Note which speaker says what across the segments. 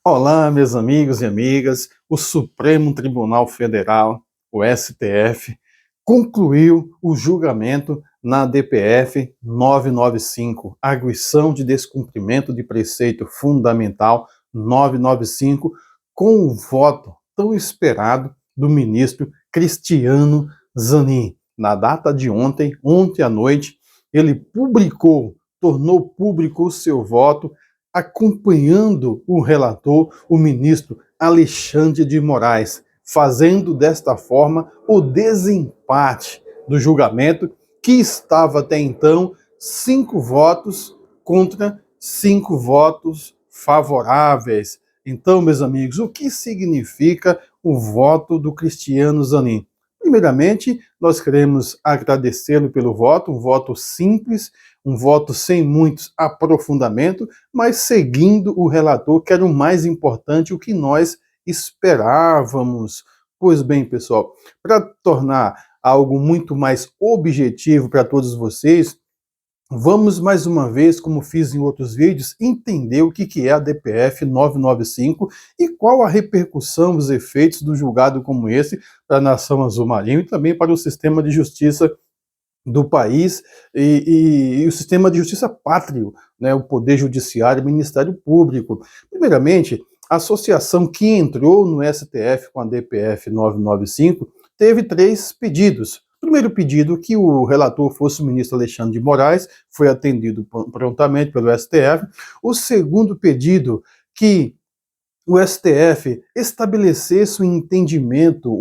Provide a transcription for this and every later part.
Speaker 1: Olá, meus amigos e amigas. O Supremo Tribunal Federal, o STF, concluiu o julgamento na DPF 995, arguição de descumprimento de preceito fundamental 995, com o voto tão esperado do ministro Cristiano Zanin. Na data de ontem à noite, ele tornou público o seu voto, acompanhando o relator, o ministro Alexandre de Moraes, fazendo desta forma o desempate do julgamento, que estava até então 5 votos contra 5 votos favoráveis. Então, meus amigos, o que significa o voto do Cristiano Zanin? Primeiramente, nós queremos agradecê-lo pelo voto, um voto simples, um voto sem muitos aprofundamentos, mas seguindo o relator, que era o mais importante, o que nós esperávamos. Pois bem, pessoal, para tornar algo muito mais objetivo para todos vocês, vamos mais uma vez, como fiz em outros vídeos, entender o que é a DPF 995 e qual a repercussão, os efeitos do julgado como esse para a nação azul-marinho e também para o sistema de justiça do país e o sistema de justiça pátrio, né, o Poder Judiciário e o Ministério Público. Primeiramente, a associação que entrou no STF com a DPF 995 teve 3 pedidos. O primeiro pedido, que o relator fosse o ministro Alexandre de Moraes, foi atendido prontamente pelo STF. O segundo pedido, que o STF estabelecesse um entendimento,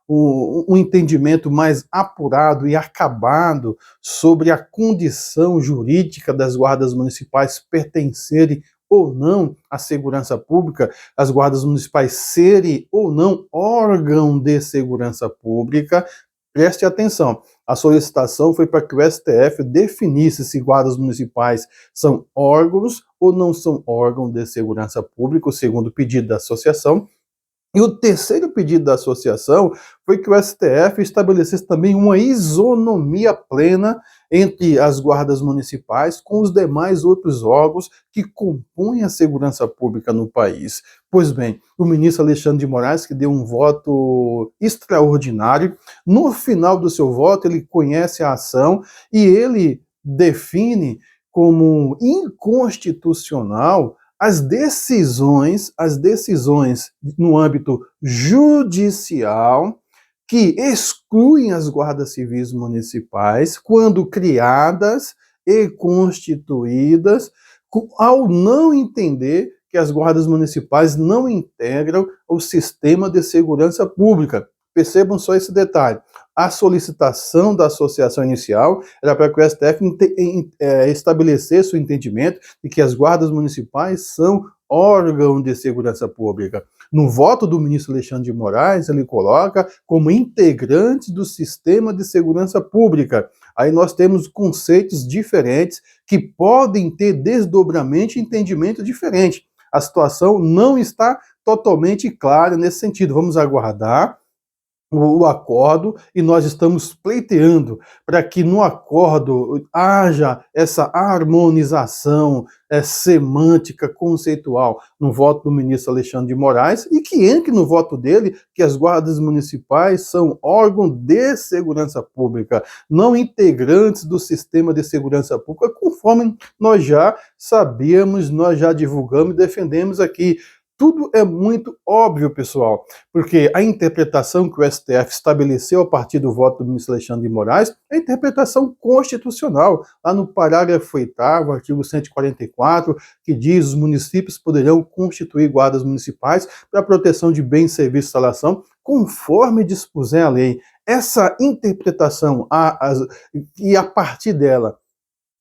Speaker 1: um entendimento mais apurado e acabado sobre a condição jurídica das guardas municipais pertencerem ou não à segurança pública, as guardas municipais serem ou não órgão de segurança pública. Preste atenção, a solicitação foi para que o STF definisse se guardas municipais são órgãos ou não são órgãos de segurança pública, o segundo pedido da associação. E o terceiro pedido da associação foi que o STF estabelecesse também uma isonomia plena entre as guardas municipais com os demais outros órgãos que compõem a segurança pública no país. Pois bem, o ministro Alexandre de Moraes, que deu um voto extraordinário, no final do seu voto ele conhece a ação e ele define como inconstitucional as decisões no âmbito judicial que excluem as guardas civis municipais quando criadas e constituídas, ao não entender que as guardas municipais não integram o sistema de segurança pública. Percebam só esse detalhe. A solicitação da associação inicial era para que o STF estabelecesse o entendimento de que as guardas municipais são órgão de segurança pública. No voto do ministro Alexandre de Moraes, ele coloca como integrantes do sistema de segurança pública. Aí nós temos conceitos diferentes que podem ter desdobramento e entendimento diferente. A situação não está totalmente clara nesse sentido. Vamos aguardar o acordo e nós estamos pleiteando para que no acordo haja essa harmonização semântica, conceitual no voto do ministro Alexandre de Moraes e que entre no voto dele que as guardas municipais são órgão de segurança pública, não integrantes do sistema de segurança pública, conforme nós já sabíamos, nós já divulgamos e defendemos aqui. Tudo é muito óbvio, pessoal, porque a interpretação que o STF estabeleceu a partir do voto do ministro Alexandre de Moraes é a interpretação constitucional, lá no parágrafo 8º, artigo 144, que diz que os municípios poderão constituir guardas municipais para a proteção de bens, serviços e instalação, conforme dispuser a lei. Essa interpretação e a partir dela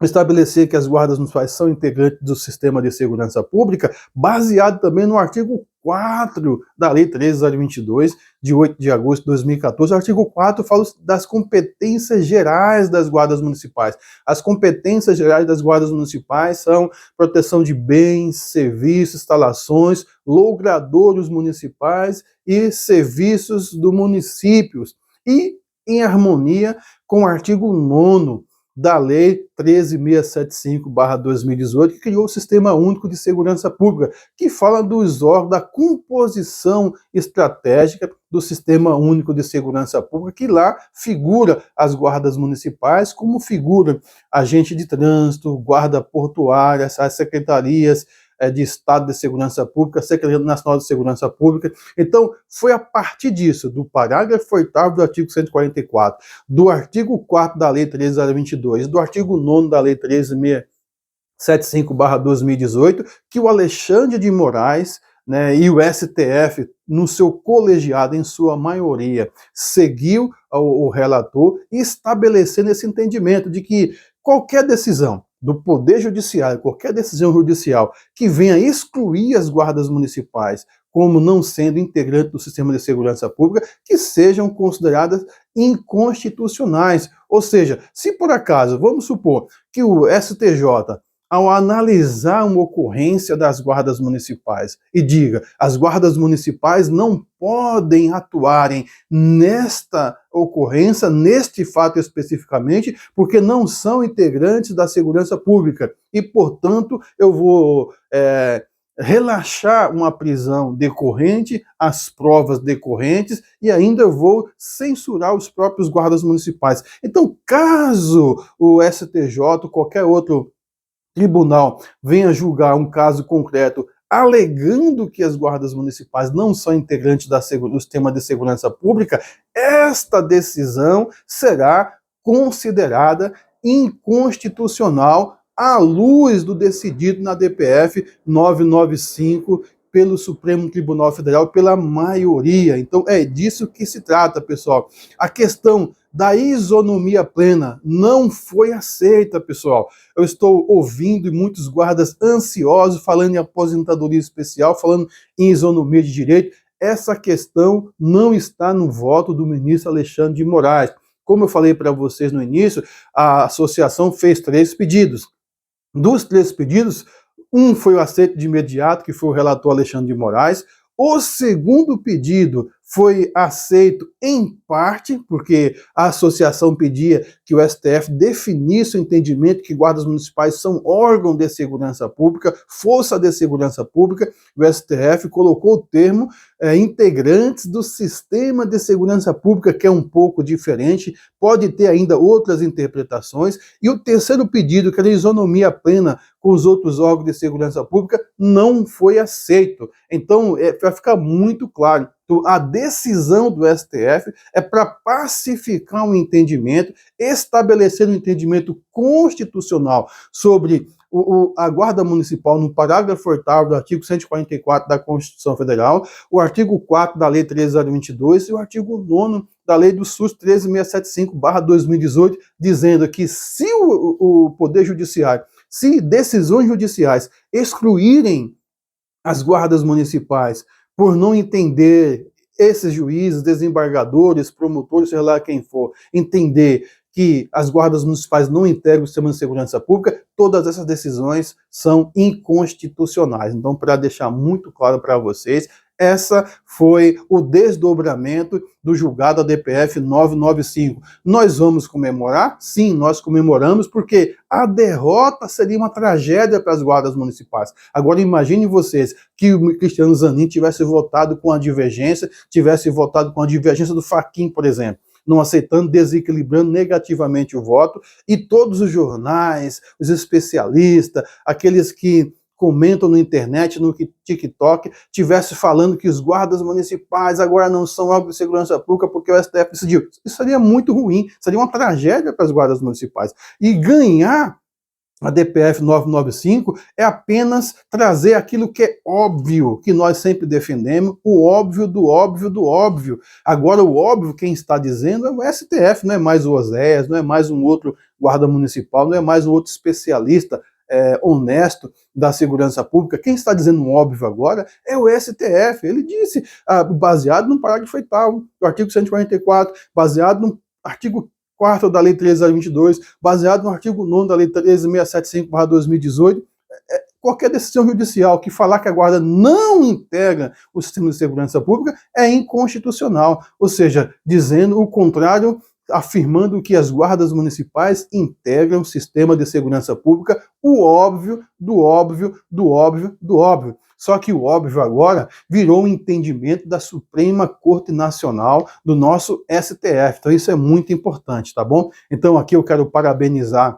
Speaker 1: estabelecer que as guardas municipais são integrantes do sistema de segurança pública, baseado também no artigo 4 da Lei 13.022, de 8 de agosto de 2014. O artigo 4 fala das competências gerais das guardas municipais. As competências gerais das guardas municipais são proteção de bens, serviços, instalações, logradouros municipais e serviços do municípios. E em harmonia com o artigo 9º da Lei 13.675/2018, que criou o Sistema Único de Segurança Pública, que fala dos órgãos, da composição estratégica do Sistema Único de Segurança Pública, que lá figura as guardas municipais, como figura agente de trânsito, guarda portuária, as secretarias de Estado de Segurança Pública, Secretaria Nacional de Segurança Pública. Então, foi a partir disso, do parágrafo 8º do artigo 144, do artigo 4º da Lei 13.022, do artigo 9º da Lei 13.675/2018, que o Alexandre de Moraes, né, e o STF, no seu colegiado, em sua maioria, seguiu o relator, estabelecendo esse entendimento de que qualquer decisão do Poder Judiciário, qualquer decisão judicial que venha excluir as guardas municipais como não sendo integrante do sistema de segurança pública, que sejam consideradas inconstitucionais. Ou seja, se por acaso, vamos supor que o STJ, ao analisar uma ocorrência das guardas municipais e diga, as guardas municipais não podem atuarem nesta ocorrência, neste fato especificamente, porque não são integrantes da segurança pública e, portanto, eu vou relaxar uma prisão decorrente, as provas decorrentes, e ainda vou censurar os próprios guardas municipais. Então, caso o STJ, qualquer outro tribunal venha julgar um caso concreto alegando que as guardas municipais não são integrantes do sistema de segurança pública, esta decisão será considerada inconstitucional à luz do decidido na DPF 995 pelo Supremo Tribunal Federal, pela maioria. Então é disso que se trata, pessoal. A questão da isonomia plena não foi aceita, pessoal. Eu estou ouvindo muitos guardas ansiosos falando em aposentadoria especial, falando em isonomia de direito. Essa questão não está no voto do ministro Alexandre de Moraes. Como eu falei para vocês no início, a associação fez 3 pedidos. Dos 3 pedidos, um foi o aceito de imediato, que foi o relator Alexandre de Moraes. O segundo pedido foi aceito em parte, porque a associação pedia que o STF definisse o entendimento que guardas municipais são órgão de segurança pública, força de segurança pública. O STF colocou o termo integrantes do sistema de segurança pública, que é um pouco diferente, pode ter ainda outras interpretações. E o terceiro pedido, que era a isonomia plena com os outros órgãos de segurança pública, não foi aceito. Então, para ficar muito claro, a decisão do STF é para pacificar um entendimento, estabelecer um entendimento constitucional sobre a Guarda Municipal no parágrafo 8º do artigo 144 da Constituição Federal, o artigo 4º da Lei 13.022 e o artigo 9º da Lei do SUS 13.675/2018, dizendo que se o Poder Judiciário, se decisões judiciais excluírem as guardas municipais por não entender, esses juízes, desembargadores, promotores, sei lá quem for, entender que as guardas municipais não integram o sistema de segurança pública, todas essas decisões são inconstitucionais. Então, para deixar muito claro para vocês, essa foi o desdobramento do julgado da DPF 995. Nós vamos comemorar? Sim, nós comemoramos, porque a derrota seria uma tragédia para as guardas municipais. Agora imagine vocês que o Cristiano Zanin tivesse votado com a divergência, do Fachin, por exemplo, não aceitando, desequilibrando negativamente o voto, e todos os jornais, os especialistas, aqueles que comentam na internet, no TikTok, tivesse falando que os guardas municipais agora não são órgão de segurança pública porque o STF decidiu. Isso seria muito ruim, seria uma tragédia para as guardas municipais. E ganhar a DPF 995 é apenas trazer aquilo que é óbvio, que nós sempre defendemos, o óbvio do óbvio do óbvio. Agora, o óbvio, quem está dizendo é o STF, não é mais o Oséias, não é mais um outro guarda municipal, não é mais um outro especialista honesto da segurança pública. Quem está dizendo um óbvio agora é o STF. Ele disse, baseado no parágrafo 8º do artigo 144, baseado no artigo 4º da Lei 13.022, baseado no artigo 9º da Lei 13.675/2018, qualquer decisão judicial que falar que a guarda não integra o sistema de segurança pública é inconstitucional, ou seja, dizendo o contrário afirmando que as guardas municipais integram o sistema de segurança pública, o óbvio do óbvio do óbvio do óbvio. Só que o óbvio agora virou um entendimento da Suprema Corte Nacional, do nosso STF. Então isso é muito importante, tá bom? Então aqui eu quero parabenizar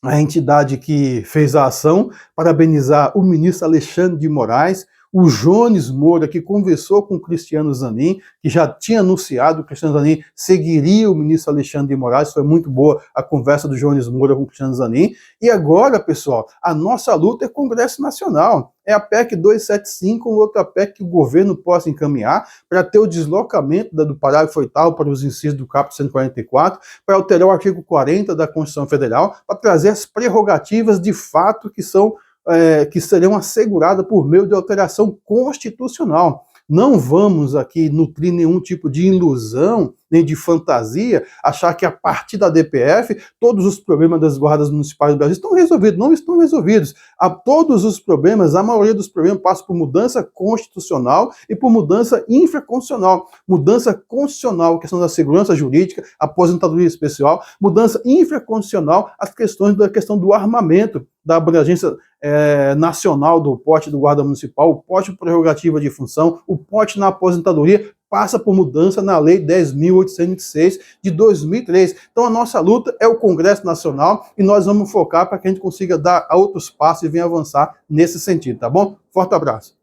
Speaker 1: a entidade que fez a ação, parabenizar o ministro Alexandre de Moraes, o Jones Moura, que conversou com o Cristiano Zanin, que já tinha anunciado que o Cristiano Zanin seguiria o ministro Alexandre de Moraes. Foi muito boa a conversa do Jones Moura com o Cristiano Zanin. E agora, pessoal, a nossa luta é Congresso Nacional. É a PEC 275, outra PEC que o governo possa encaminhar para ter o deslocamento do parágrafo 8º para os incisos do caput 144, para alterar o artigo 40 da Constituição Federal, para trazer as prerrogativas de fato que serão asseguradas por meio de alteração constitucional. Não vamos aqui nutrir nenhum tipo de ilusão, nem de fantasia, achar que a partir da DPF todos os problemas das guardas municipais do Brasil estão resolvidos. Não estão resolvidos. Todos os problemas, a maioria dos problemas passa por mudança constitucional e por mudança infraconstitucional. Mudança constitucional, a questão da segurança jurídica, aposentadoria especial, mudança infraconstitucional, as questões da questão do armamento, da abrangência nacional do porte do guarda municipal, o porte prerrogativa de função, o porte na aposentadoria, passa por mudança na Lei 10.806 de 2003. Então a nossa luta é o Congresso Nacional e nós vamos focar para que a gente consiga dar outros passos e venha avançar nesse sentido, tá bom? Forte abraço.